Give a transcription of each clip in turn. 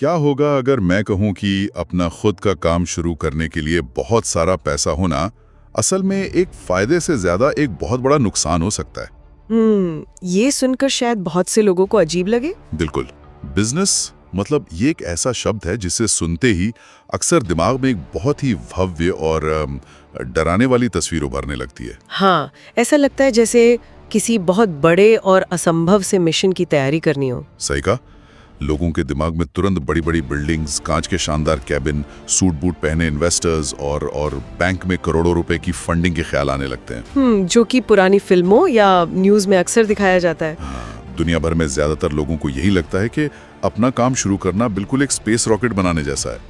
क्या होगा अगर मैं कहूं कि अपना खुद का काम शुरू करने के लिए बहुत सारा पैसा होना असल में एक फायदे से ज्यादा एक बहुत बड़ा नुकसान हो सकता है। ये सुनकर शायद बहुत से लोगों को अजीब लगे। बिल्कुल। बिजनेस मतलब ये एक ऐसा शब्द है जिसे सुनते ही अक्सर दिमाग में एक बहुत ही भव्य और डराने वाली तस्वीर उभरने लगती है। हाँ, ऐसा लगता है जैसे किसी बहुत बड़े और असंभव से मिशन की तैयारी करनी हो। सही कहा। लोगों के दिमाग में तुरंत बड़ी बड़ी बिल्डिंग्स, कांच के शानदार कैबिन, सूट बूट पहने इन्वेस्टर्स और बैंक में करोड़ों रुपए की फंडिंग के ख्याल आने लगते हैं। जो कि पुरानी फिल्मों या न्यूज में अक्सर दिखाया जाता है। हाँ, दुनिया भर में ज्यादातर लोगों को यही लगता है कि अपना काम शुरू करना बिल्कुल एक स्पेस रॉकेट बनाने जैसा है,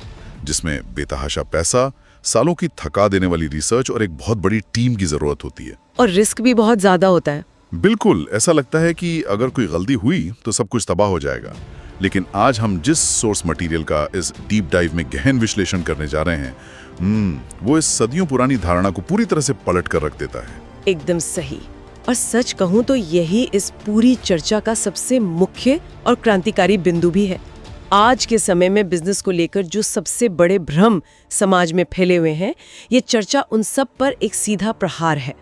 जिसमें बेतहाशा पैसा, सालों की थका देने वाली रिसर्च और एक बहुत बड़ी टीम की जरूरत होती है। और रिस्क भी बहुत ज्यादा होता है। बिल्कुल, ऐसा लगता है कि अगर कोई गलती हुई तो सब कुछ तबाह हो जाएगा। लेकिन आज हम जिस सोर्स मटेरियल का इस डीप डाइव में गहन विश्लेषण करने जा रहे हैं, वो इस सदियों पुरानी धारणा को पूरी तरह से पलट कर रख देता है। एकदम सही। और सच कहूं तो यही इस पूरी चर्चा का सबसे मुख्य और क्रांतिकारी बिंदु भी है। आज के समय में बिजनेस को लेकर जो सबसे बड़े भ्रम समाज में फैले हुए हैं, ये चर्चा उन सब पर एक सीधा प्रहार है।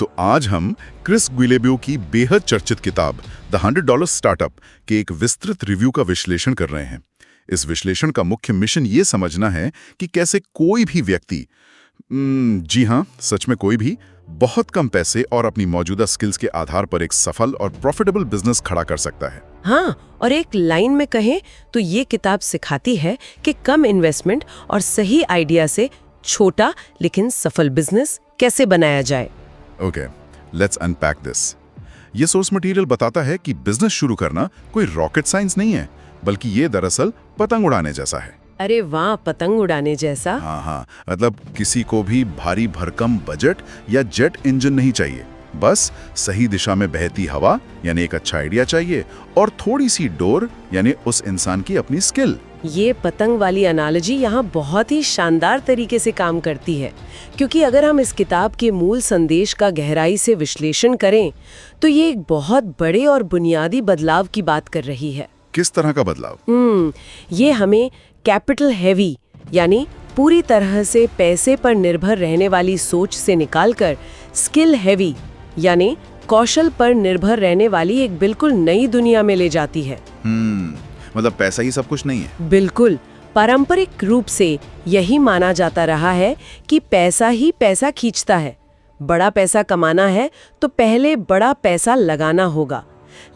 तो आज हम क्रिस गुइलेबो की बेहद चर्चित किताब द $100 स्टार्टअप के एक विस्तृत रिव्यू का विश्लेषण कर रहे हैं। इस विश्लेषण का मुख्य मिशन ये समझना है कि कैसे कोई भी व्यक्ति, जी हाँ, सच में कोई भी, बहुत कम पैसे और अपनी मौजूदा स्किल्स के आधार पर एक सफल और प्रॉफिटेबल बिजनेस खड़ा कर सकता है। हाँ, और एक लाइन में कहें तो ये किताब सिखाती है कि कम इन्वेस्टमेंट और सही आइडिया से छोटा लेकिन सफल बिजनेस कैसे बनाया जाए। Okay, let's unpack this. ये सोर्स मटेरियल बताता है कि बिजनेस शुरू करना कोई रॉकेट साइंस नहीं है, बल्कि ये दरअसल पतंग उड़ाने जैसा है। अरे वाह, पतंग उड़ाने जैसा। हाँ, मतलब किसी को भी भारी भरकम बजट या जेट इंजन नहीं चाहिए। बस सही दिशा में बहती हवा यानी एक अच्छा आइडिया चाहिए, और थोड़ी सी डोर यानी उस इंसान की अपनी स्किल। ये पतंग वाली एनालॉजी यहाँ बहुत ही शानदार तरीके से काम करती है, क्योंकि अगर हम इस किताब के मूल संदेश का गहराई से विश्लेषण करें तो ये एक बहुत बड़े और बुनियादी बदलाव की बात कर रही है। किस तरह का बदलाव? ये हमें कैपिटल हैवी यानी पूरी तरह से पैसे पर निर्भर रहने वाली सोच से निकालकर स्किल हैवी यानी कौशल पर निर्भर रहने वाली एक बिल्कुल नई दुनिया में ले जाती है। मतलब पैसा ही सब कुछ नहीं है। बिल्कुल। पारंपरिक रूप से यही माना जाता रहा है कि पैसा ही पैसा खींचता है। बड़ा पैसा कमाना है तो पहले बड़ा पैसा लगाना होगा।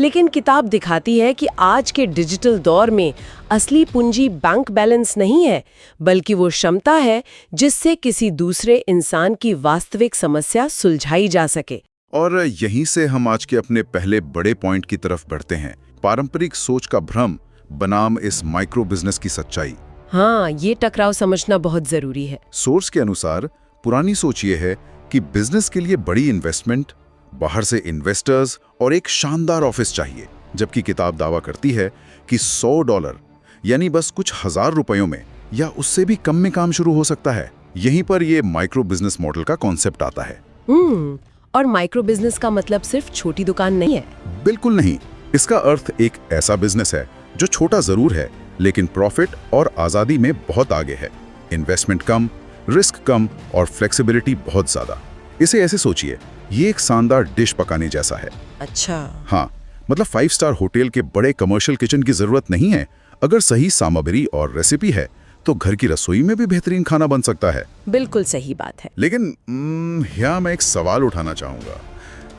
लेकिन किताब दिखाती है कि आज के डिजिटल दौर में असली पूंजी बैंक बैलेंस नहीं है, बल्कि वो क्षमता है जिससे किसी दूसरे इंसान की वास्तविक समस्या सुलझाई जा सके। और यहीं से हम आज के अपने पहले बड़े पॉइंट की तरफ बढ़ते हैं, पारंपरिक सोच का भ्रम बनाम इस माइक्रो बिजनेस की सच्चाई। हाँ, ये टकराव समझना बहुत जरूरी है। सोर्स के अनुसार पुरानी सोच ये है कि बिजनेस के लिए बड़ी इन्वेस्टमेंट, बाहर से इन्वेस्टर्स और एक शानदार ऑफिस चाहिए, जबकि किताब दावा करती है कि $100 यानी बस कुछ हजार रुपयों में या उससे भी कम में काम शुरू हो सकता है। यहीं पर ये माइक्रो बिजनेस मॉडल का कॉन्सेप्ट आता है। और माइक्रो बिजनेस का मतलब सिर्फ छोटी दुकान नहीं है। बिल्कुल नहीं। इसका अर्थ एक ऐसा बिजनेस है जो छोटा जरूर है लेकिन प्रॉफिट और आजादी में बहुत आगे है। इन्वेस्टमेंट कम, रिस्क कम और फ्लेक्सिबिलिटी बहुत ज्यादा। इसे ऐसे सोचिए, ये एक शानदार डिश पकाने जैसा है। अच्छा। हाँ, मतलब 5 स्टार होटल के बड़े कमर्शियल किचन की जरूरत नहीं है। अगर सही सामग्री और रेसिपी है तो घर की रसोई में भी बेहतरीन खाना बन सकता है। बिल्कुल सही बात है। लेकिन यहाँ मैं एक सवाल उठाना चाहूंगा।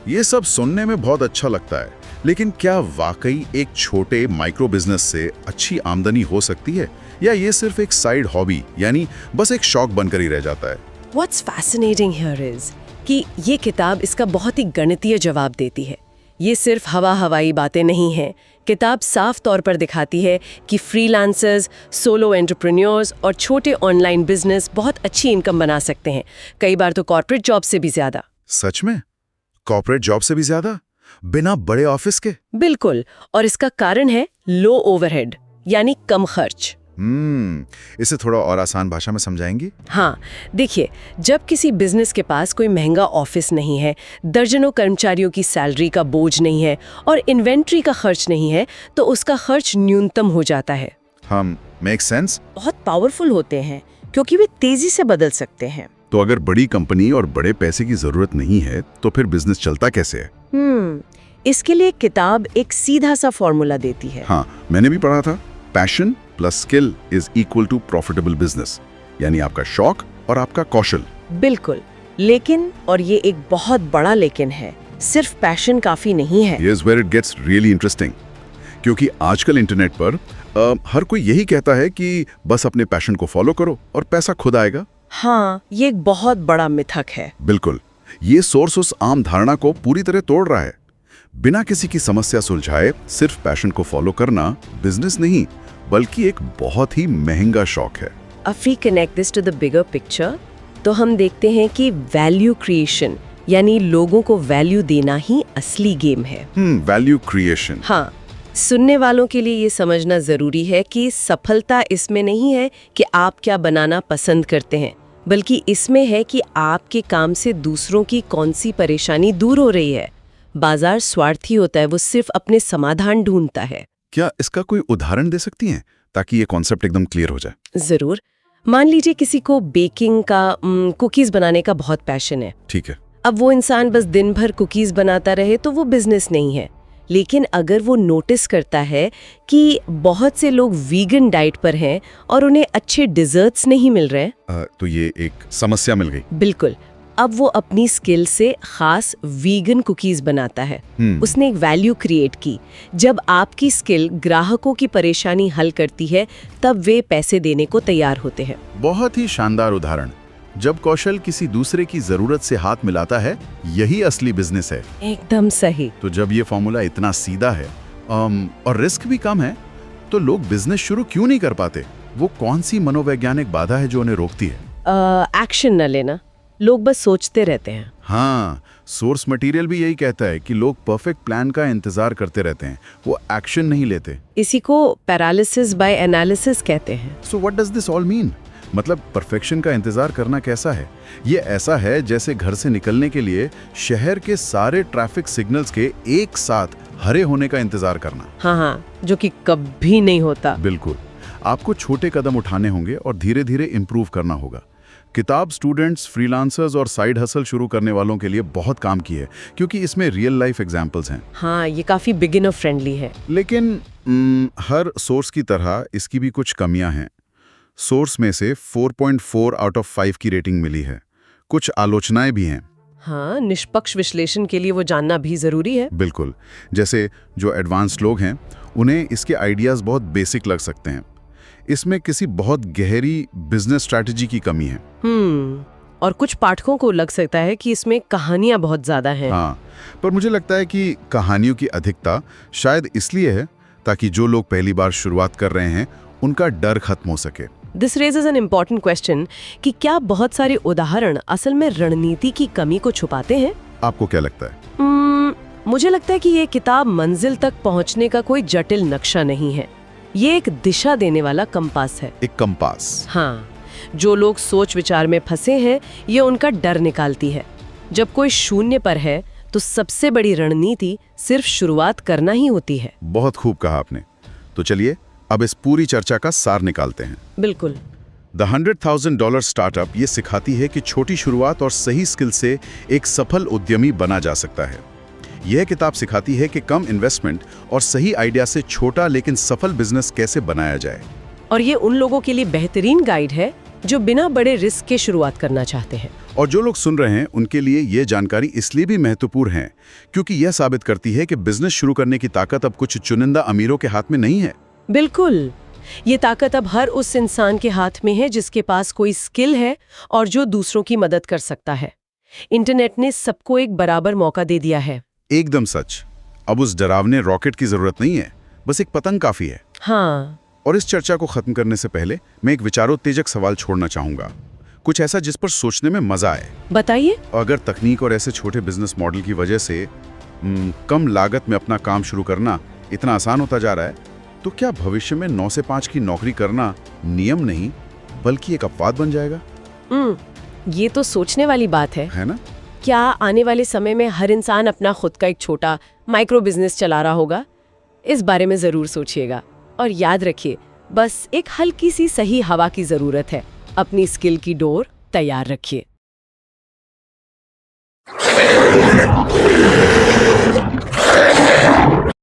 ये सब सुनने में बहुत अच्छा लगता है, लेकिन क्या वाकई एक छोटे माइक्रो बिजनेस से अच्छी आमदनी हो सकती है, या ये सिर्फ एक साइड हॉबी यानी बस एक शौक बनकर ही रह जाता है? What's fascinating here is कि ये किताब इसका बहुत ही गणितीय जवाब देती है। ये सिर्फ हवाई बातें नहीं हैं। किताब साफ तौर पर दिखाती है कि फ्रीलांसर्स, सोलो एंटरप्रेन्योर्स और छोटे ऑनलाइन बिजनेस बहुत अच्छी इनकम बना सकते हैं, कई बार तो कॉर्पोरेट जॉब से भी ज्यादा। सच में? कॉर्पोरेट जॉब से भी ज्यादा? बिना बड़े ऑफिस के? बिल्कुल। और इसका कारण है लो ओवरहेड यानी कम खर्च। इसे थोड़ा और आसान भाषा में समझाएंगी? हाँ, देखिए, जब किसी बिजनेस के पास कोई महंगा ऑफिस नहीं है, दर्जनों कर्मचारियों की सैलरी का बोझ नहीं है और इन्वेंट्री का खर्च नहीं है, तो उसका खर्च न्यूनतम हो जाता है। हम मेक सेंस। बहुत पावरफुल होते हैं क्योंकि वे तेजी से बदल सकते हैं। तो अगर बड़ी कंपनी और बड़े पैसे की जरूरत नहीं है तो फिर बिजनेस चलता कैसे है? इसके लिए किताब एक सीधा सा फॉर्मूला देती है। हाँ, मैंने भी पढ़ा था, passion plus skill is equal to profitable business, यानी आपका शौक और आपका कौशल। बिल्कुल, लेकिन, और ये एक बहुत बड़ा लेकिन है, सिर्फ पैशन काफी नहीं है। Here's where it gets really interesting, क्योंकि आजकल इंटरनेट पर हर कोई यही कहता है कि बस अपने पैशन को फॉलो करो और पैसा खुद आएगा। हाँ, ये एक बहुत बड़ा मिथक है। बिल्कुल, ये सोर्स उस आम धारणा को पूरी तरह तोड़ रहा है। बिना किसी की समस्या सुलझाए सिर्फ पैशन को फॉलो करना बिजनेस नहीं, बल्कि एक बहुत ही महंगा शौक है। If we connect this to the bigger picture, तो हम देखते हैं कि वैल्यू क्रिएशन, यानी लोगों को वैल्यू देना ही असली गेम है। Value creation. हाँ, सुनने वालों के लिए ये समझना जरूरी है कि सफलता इसमें नहीं है कि आप क्या बनाना पसंद करते हैं, बल्कि इसमें है कि आपके काम से दूसरों की कौन सी परेशानी दूर हो रही है। बाजार स्वार्थी होता है, वो सिर्फ अपने समाधान ढूंढता है। क्या इसका कोई उदाहरण दे सकती हैं ताकि ये कॉन्सेप्ट एकदम क्लियर हो जाए? जरूर। मान लीजिए किसी को बेकिंग का, कुकीज बनाने का बहुत पैशन है। ठीक है। अब वो इंसान बस दिन भर कुकीज बनाता रहे तो वो बिजनेस नहीं है। लेकिन अगर वो नोटिस करता है कि बहुत से लोग वीगन डाइट पर हैं और उन्हें अच्छे डिजर्ट्स नहीं मिल रहे, तो ये एक समस्या मिल गई। बिल्कुल। अब वो अपनी स्किल से खास वीगन कुकीज बनाता है। उसने एक वैल्यू क्रिएट की। जब आपकी स्किल ग्राहकों की परेशानी हल करती है, तब वे पैसे देने को तैयार होते हैं। बहुत ही शानदार उदाहरण। जब कौशल किसी दूसरे की जरूरत से हाथ मिलाता है, यही असली बिजनेस है। एकदम सही। तो जब ये फॉर्मूला इतना सीधा है और रिस्क भी कम है, तो लोग बिजनेस शुरू क्यों नहीं कर पाते? वो कौन सी मनोवैज्ञानिक बाधा है जो उन्हें रोकती है? एक्शन न लेना। लोग बस सोचते रहते हैं। हाँ, सोर्स मटेरियल भी यही कहता है कि लोग परफेक्ट प्लान का इंतजार करते रहते हैं, वो एक्शन नहीं लेते। इसी को पैरालिसिस बाय एनालिसिस कहते हैं। So what does this all mean? मतलब परफेक्शन का इंतजार करना कैसा है? ये ऐसा है जैसे घर से निकलने के लिए शहर के सारे ट्रैफिक सिग्नल्स के एक साथ हरे होने का इंतजार करना। हाँ, जो कि कभी नहीं होता। बिल्कुल, आपको छोटे कदम उठाने होंगे और धीरे धीरे इंप्रूव करना होगा। किताब स्टूडेंट्स, फ्रीलांसर्स और साइड हसल शुरू करने वालों के लिए बहुत काम की है, क्योंकि इसमें रियल लाइफ एग्जांपल्स हैं। हाँ, ये काफी बिगिनर फ्रेंडली है। लेकिन हर सोर्स की तरह इसकी भी कुछ कमियां हैं। सोर्स में से 4.4 आउट ऑफ 5 की रेटिंग मिली है। कुछ आलोचनाएं भी हैं। हाँ, निष्पक्ष विश्लेषण के लिए वो जानना भी जरूरी है। बिल्कुल, जैसे जो एडवांस लोग हैं उन्हें इसके आइडियाज बहुत बेसिक लग सकते हैं। इसमें किसी बहुत गहरी बिजनेस स्ट्रैटेजी की कमी है। और कुछ पाठकों को लग सकता है कि इसमें कहानियां बहुत ज्यादा हैं। हाँ, पर मुझे लगता है कि कहानियों की अधिकता शायद इसलिए है ताकि जो लोग पहली बार शुरुआत कर रहे हैं उनका डर खत्म हो सके। This raises an important question कि क्या बहुत सारे उदाहरण असल में रणनीति की कमी को छुपाते हैं? आपको क्या लगता है? मुझे लगता है कि ये किताब मंजिल तक पहुंचने का कोई जटिल नक्शा नहीं है। ये एक दिशा देने वाला कंपास है। एक कंपास। हाँ, जो लोग सोच विचार में फंसे हैं, ये उनका डर निकालती है। जब कोई शून्य पर है तो सबसे बड़ी रणनीति सिर्फ शुरुआत करना ही होती है। बहुत खूब कहा आपने। तो चलिए अब इस पूरी चर्चा का सार निकालते हैं। बिल्कुल। द $100,000 स्टार्टअप ये सिखाती है कि छोटी शुरुआत और सही स्किल से एक सफल उद्यमी बना जा सकता है। यह किताब सिखाती है कि कम इन्वेस्टमेंट और सही आइडिया से छोटा लेकिन सफल बिजनेस कैसे बनाया जाए। और ये उन लोगों के लिए बेहतरीन गाइड है जो बिना बड़े रिस्क के शुरुआत करना चाहते हैं। और जो लोग सुन रहे हैं उनके लिए ये जानकारी इसलिए भी महत्वपूर्ण है क्योंकि यह साबित करती है कि बिजनेस शुरू करने की ताकत अब कुछ चुनिंदा अमीरों के हाथ में नहीं है। बिल्कुल, ये ताकत अब हर उस इंसान के हाथ में है जिसके पास कोई स्किल है और जो दूसरों की मदद कर सकता है। इंटरनेट ने सबको एक बराबर मौका दे दिया है। एकदम सच। अब उस डरावने रॉकेट की जरूरत नहीं है, बस एक पतंग काफी है। हाँ। और इस चर्चा को खत्म करने से पहले मैं एक विचारोत्तेजक सवाल छोड़ना चाहूंगा, कुछ ऐसा जिस पर सोचने में मजा आए। बताइए। अगर तकनीक और ऐसे छोटे बिजनेस मॉडल की वजह से कम लागत में अपना काम शुरू करना इतना आसान होता जा रहा है, तो क्या भविष्य में 9 से 5 की नौकरी करना नियम नहीं बल्कि एक अपवाद बन जाएगा? ये तो सोचने वाली बात है ना? क्या आने वाले समय में हर इंसान अपना खुद का एक छोटा माइक्रो बिजनेस चला रहा होगा? इस बारे में जरूर सोचिएगा और याद रखिए, बस एक हल्की सी सही हवा की जरूरत है। अपनी स्किल की डोर तैयार रखिए।